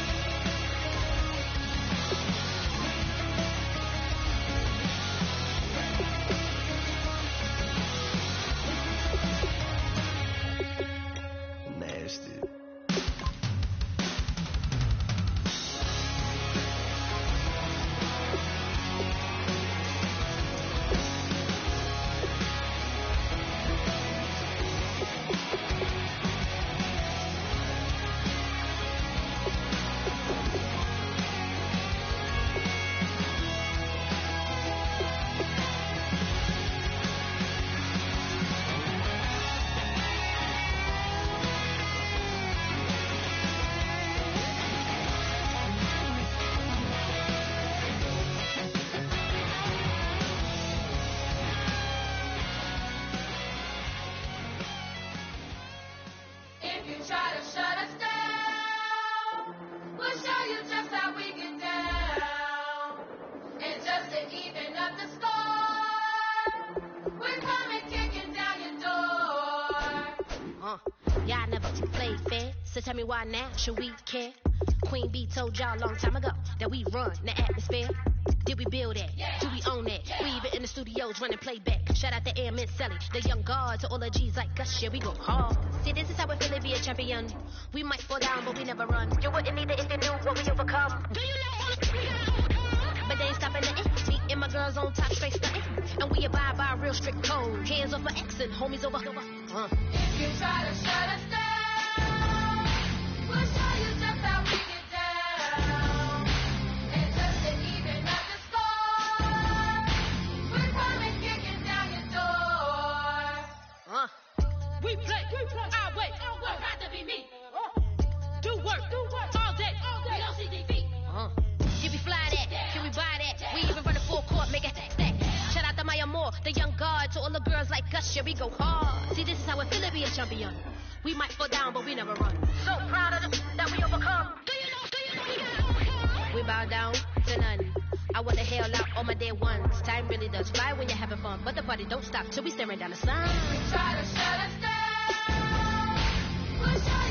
Nasty. If you try to shut us down, we'll show you just how we get down. And just to even up the score, we're coming kicking down your door. Y'all never played fair, so tell me why now should we care? Queen Bee told y'all a long time ago that we run the atmosphere. Did we build that? Do we own that? We even in the studios running playback. Shout out to Airman Sally, the young guard, to all the G's like us. Yeah, we go hard. See, this is how we feel to be a champion. We might fall down, but we never run. You wouldn't need it if you knew what we overcome. Do you know? But they ain't stopping nothing. Me and my girls on top, straight stunting. And we abide by a real strict code. Hands off my ex and homies over. If you try to shut us down, we'll show you just how we get down. And just to even up the score, we're coming kicking down your door. We play our way. I'd rather be me. Do work all day. We don't see defeat. Can we fly that? Can we buy that? We even run the full court, make it stack. Shout out to Maya Moore, the young guard, to all the girls like us. Yeah, we go hard. See, this is how it feel to be a champion. We might fall down, but we never run. So proud of that we overcome. Do you know? We bow down to none. I wanna hail out all my day ones. Time really does fly when you're having fun, but the party don't stop till we staring down the sun. If you try to shut us down, we'll show